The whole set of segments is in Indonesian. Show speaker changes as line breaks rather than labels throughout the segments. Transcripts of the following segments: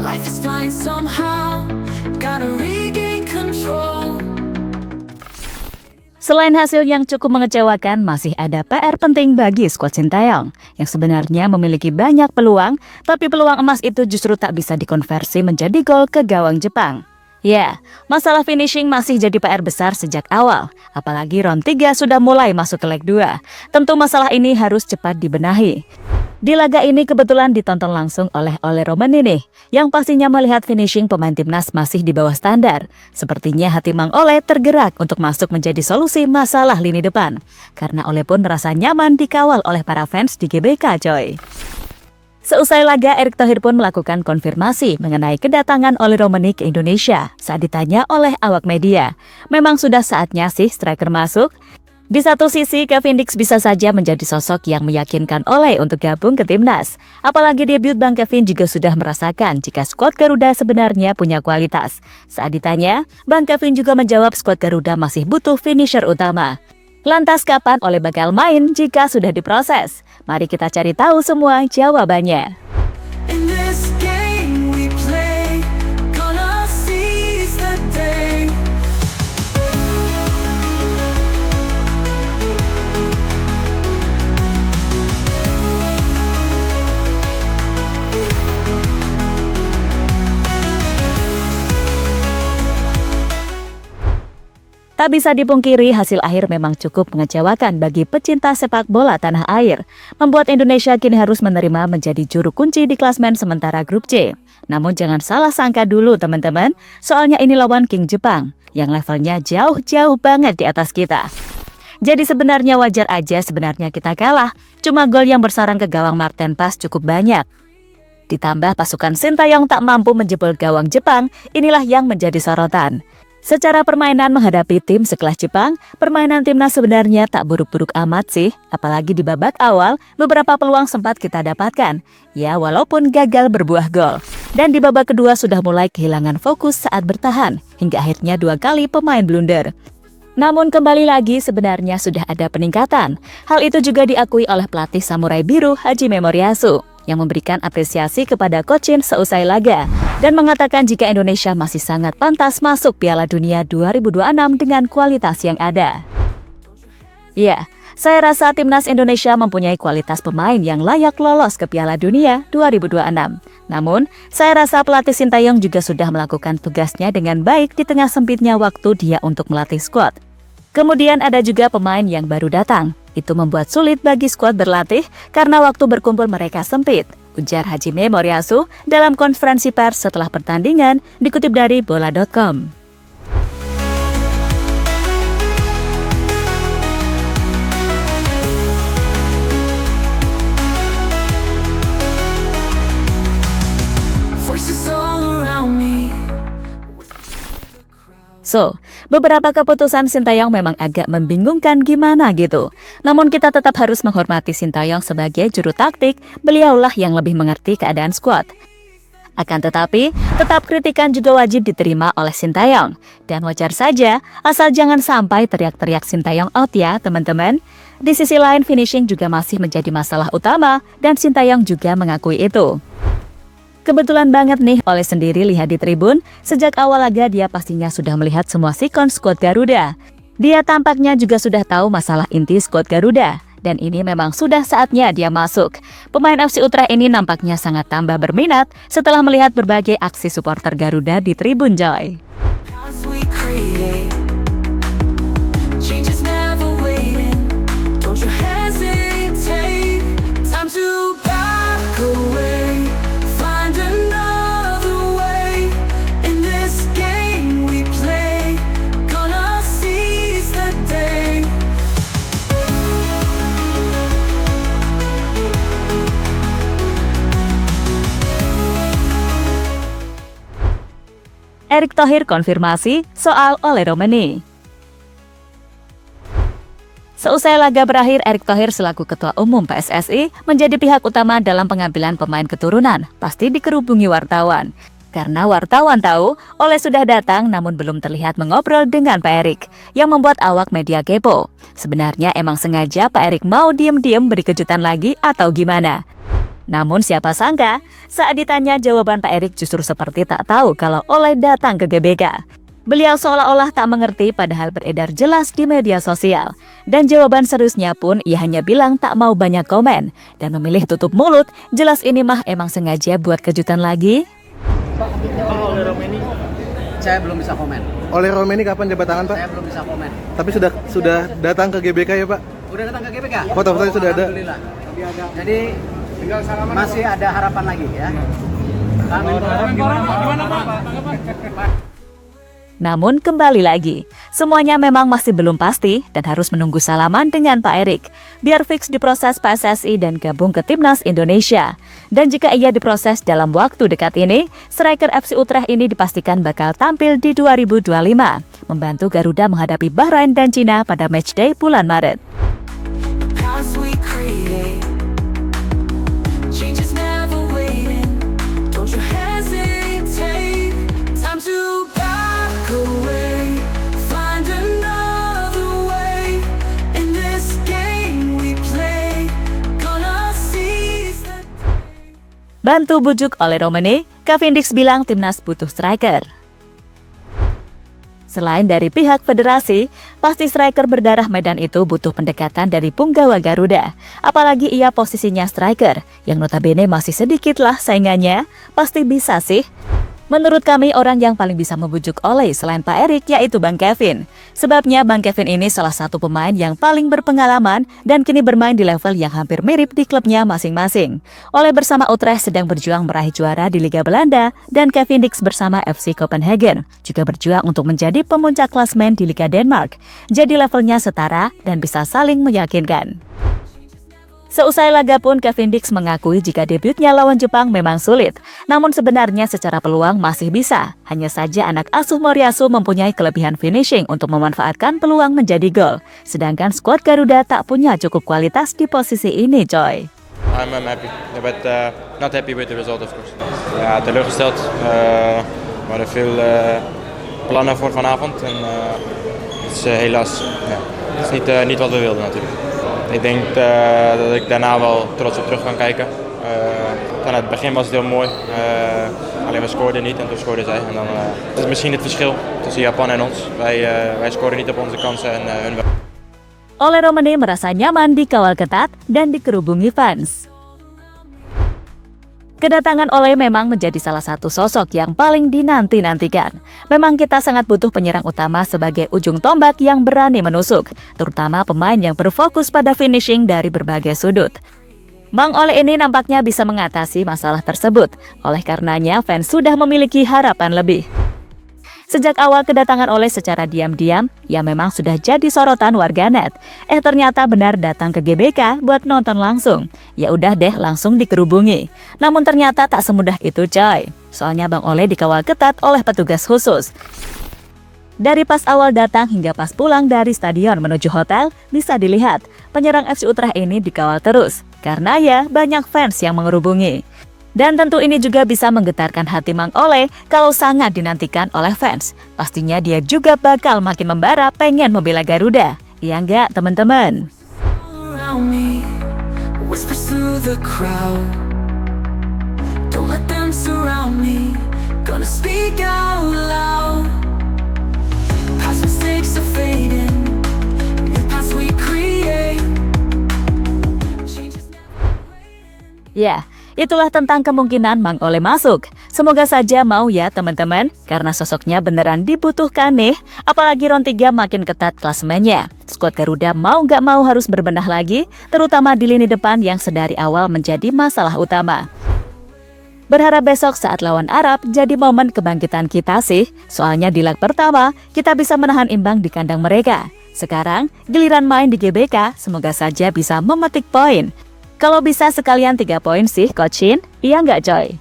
Life is fine somehow, gotta regain control.
Selain hasil yang cukup mengecewakan, masih ada PR penting bagi skuad Sintayong yang sebenarnya memiliki banyak peluang, tapi peluang emas itu justru tak bisa dikonversi menjadi gol ke gawang Jepang. Ya, masalah finishing masih jadi PR besar sejak awal, apalagi round 3 sudah mulai masuk ke leg 2. Tentu masalah ini harus cepat dibenahi. Di laga ini kebetulan ditonton langsung oleh Ole Romani nih, yang pastinya melihat finishing pemain timnas masih di bawah standar. Sepertinya hati Mang Ole tergerak untuk masuk menjadi solusi masalah lini depan. Karena Ole pun merasa nyaman dikawal oleh para fans di GBK coy. Seusai laga, Erick Thohir pun melakukan konfirmasi mengenai kedatangan Ole Romani ke Indonesia saat ditanya oleh awak media. Memang sudah saatnya sih striker masuk? Di satu sisi, Kevin Dix bisa saja menjadi sosok yang meyakinkan Ole untuk gabung ke timnas. Apalagi debut Bang Kevin juga sudah merasakan jika skuad Garuda sebenarnya punya kualitas. Saat ditanya, Bang Kevin juga menjawab skuad Garuda masih butuh finisher utama. Lantas kapan Ole bakal main jika sudah diproses? Mari kita cari tahu semua jawabannya.
In this game we play, gonna seize the day.
Tak bisa dipungkiri, hasil akhir memang cukup mengecewakan bagi pecinta sepak bola tanah air, membuat Indonesia kini harus menerima menjadi juru kunci di klasmen sementara grup C. Namun jangan salah sangka dulu teman-teman, soalnya ini lawan King Jepang, yang levelnya jauh-jauh banget di atas kita. Jadi sebenarnya wajar aja sebenarnya kita kalah, cuma gol yang bersarang ke gawang Marten Pas cukup banyak. Ditambah pasukan Sintayong tak mampu menjebol gawang Jepang, inilah yang menjadi sorotan. Secara permainan menghadapi tim sekelas Jepang, permainan timnas sebenarnya tak buruk-buruk amat sih. Apalagi di babak awal, beberapa peluang sempat kita dapatkan. Ya, walaupun gagal berbuah gol. Dan di babak kedua sudah mulai kehilangan fokus saat bertahan, hingga akhirnya 2 kali pemain blunder. Namun kembali lagi sebenarnya sudah ada peningkatan. Hal itu juga diakui oleh pelatih Samurai Biru Hajime Moriyasu, yang memberikan apresiasi kepada Kocin seusai laga dan mengatakan jika Indonesia masih sangat pantas masuk Piala Dunia 2026 dengan kualitas yang ada. Ya, saya rasa timnas Indonesia mempunyai kualitas pemain yang layak lolos ke Piala Dunia 2026. Namun, saya rasa pelatih Sintayong juga sudah melakukan tugasnya dengan baik di tengah sempitnya waktu dia untuk melatih skuad. Kemudian ada juga pemain yang baru datang. Itu membuat sulit bagi skuad berlatih karena waktu berkumpul mereka sempit, ujar Hajime Moriyasu dalam konferensi pers setelah pertandingan, dikutip dari bola.com.
Voices all around me.
So, beberapa keputusan Sintayong memang agak membingungkan gimana gitu. Namun kita tetap harus menghormati Sintayong sebagai juru taktik, beliaulah yang lebih mengerti keadaan skuad. Akan tetapi, tetap kritikan juga wajib diterima oleh Sintayong. Dan wajar saja, asal jangan sampai teriak-teriak Sintayong out ya teman-teman. Di sisi lain, finishing juga masih menjadi masalah utama, dan Sintayong juga mengakui itu. Kebetulan banget nih Ole sendiri lihat di tribun, sejak awal laga dia pastinya sudah melihat semua sikon skuad Garuda. Dia tampaknya juga sudah tahu masalah inti skuad Garuda, dan ini memang sudah saatnya dia masuk. Pemain FC Utrecht ini nampaknya sangat tambah berminat setelah melihat berbagai aksi supporter Garuda di tribun Joy.
As we create, change is never waiting. Don't you hesitate. Time to back away. Find another way. In this game we play, gonna seize the day.
Erick Thohir konfirmasi soal Ole Romani. Seusai laga berakhir, Erick Thohir selaku Ketua Umum PSSI menjadi pihak utama dalam pengambilan pemain keturunan, pasti dikerubungi wartawan. Karena wartawan tahu Ole sudah datang namun belum terlihat mengobrol dengan Pak Erick, yang membuat awak media kepo. Sebenarnya emang sengaja Pak Erick mau diem-diem beri kejutan lagi atau gimana? Namun siapa sangka, saat ditanya jawaban Pak Erik justru seperti tak tahu kalau Ole datang ke GBK. Beliau seolah-olah tak mengerti padahal beredar jelas di media sosial. Dan jawaban seriusnya pun ia hanya bilang tak mau banyak komen dan memilih tutup mulut, jelas ini mah emang sengaja buat kejutan lagi.
Pak, Oleh Romeni, saya belum bisa komen.
Oleh Romeni kapan jabat tangan, Pak?
Saya belum bisa komen.
Tapi sudah datang ke GBK ya, Pak?
Udah datang ke GBK?
Foto-fotonya sudah ada.
Alhamdulillah. Jadi masih ada harapan lagi ya. Gimana Pak?
Namun kembali lagi, semuanya memang masih belum pasti dan harus menunggu salaman dengan Pak Erik biar fix diproses PSSI dan gabung ke Timnas Indonesia. Dan jika ia diproses dalam waktu dekat ini, striker FC Utrecht ini dipastikan bakal tampil di 2025, membantu Garuda menghadapi Bahrain dan Cina pada matchday bulan Maret.
Paths we create, change is never waiting. Don't you hesitate, time to back away, find another way. In this game we play, gonna seize the day.
Bantu bujuk oleh Romeni, Cavendish bilang timnas butuh striker. Selain dari pihak federasi, pasti striker berdarah Medan itu butuh pendekatan dari punggawa Garuda. Apalagi ia posisinya striker, yang notabene masih sedikitlah saingannya, pasti bisa sih. Menurut kami orang yang paling bisa membujuk Ole selain Pak Erik yaitu Bang Kevin. Sebabnya Bang Kevin ini salah satu pemain yang paling berpengalaman dan kini bermain di level yang hampir mirip di klubnya masing-masing. Ole bersama Utrecht sedang berjuang meraih juara di Liga Belanda dan Cavendish bersama FC Copenhagen juga berjuang untuk menjadi pemuncak klasemen di Liga Denmark. Jadi levelnya setara dan bisa saling meyakinkan. Seusai laga pun Cavendish mengakui jika debutnya lawan Jepang memang sulit. Namun sebenarnya secara peluang masih bisa. Hanya saja anak asuh Moriyasu mempunyai kelebihan finishing untuk memanfaatkan peluang menjadi gol. Sedangkan skuad Garuda tak punya cukup kualitas di posisi ini, coy.
I'm happy, but not happy with the result, of course. Ja, teleurgesteld. We hadden veel plannen voor vanavond en het is helaas het is niet wat we wilden natuurlijk. Ik denk dat ik daarna wel trots op terug kan kijken. Van het begin was het heel mooi, alleen we scoorden niet en toen scoorden zij. En dan, het is misschien het verschil tussen Japan en ons. Wij scoren niet op onze kansen en hun wel.
Ole Romeni merasa nyaman dikawal ketat dan dikerubungi fans. Kedatangan Ole memang menjadi salah satu sosok yang paling dinanti-nantikan. Memang kita sangat butuh penyerang utama sebagai ujung tombak yang berani menusuk, terutama pemain yang berfokus pada finishing dari berbagai sudut. Bang Ole ini nampaknya bisa mengatasi masalah tersebut, oleh karenanya fans sudah memiliki harapan lebih. Sejak awal kedatangan Ole secara diam-diam, ia memang sudah jadi sorotan warganet. Ternyata benar datang ke GBK buat nonton langsung. Ya udah deh langsung dikerubungi. Namun ternyata tak semudah itu, coy. Soalnya Bang Ole dikawal ketat oleh petugas khusus. Dari pas awal datang hingga pas pulang dari stadion menuju hotel, bisa dilihat penyerang FC Utrecht ini dikawal terus. Karena ya banyak fans yang mengerubungi. Dan tentu ini juga bisa menggetarkan hati Mang Ole kalau sangat dinantikan oleh fans. Pastinya dia juga bakal makin membara pengen membela Garuda. Iya enggak teman-teman?
Around me, whispers through the crowd. Don't let them surround me. Gonna speak out loud. Past mistakes are fading. New paths we create. Change is never waiting.
Ya, itulah tentang kemungkinan Mang Ole masuk. Semoga saja mau ya teman-teman, karena sosoknya beneran dibutuhkan nih. Apalagi Round 3 makin ketat klasemennya. Skuad Garuda mau nggak mau harus berbenah lagi, terutama di lini depan yang sedari awal menjadi masalah utama. Berharap besok saat lawan Arab jadi momen kebangkitan kita sih. Soalnya di leg pertama, kita bisa menahan imbang di kandang mereka. Sekarang, giliran main di GBK, semoga saja bisa memetik poin. Kalau bisa sekalian 3 poin sih, Coach Shin. Iya nggak, coy?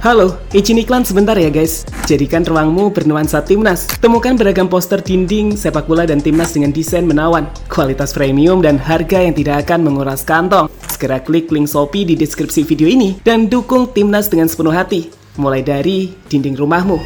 Halo, izin iklan sebentar ya guys. Jadikan ruangmu bernuansa timnas. Temukan beragam poster dinding, sepak bola dan timnas dengan desain menawan, kualitas premium dan harga yang tidak akan menguras kantong. Segera klik link Shopee di deskripsi video ini dan dukung timnas dengan sepenuh hati. Mulai dari dinding rumahmu.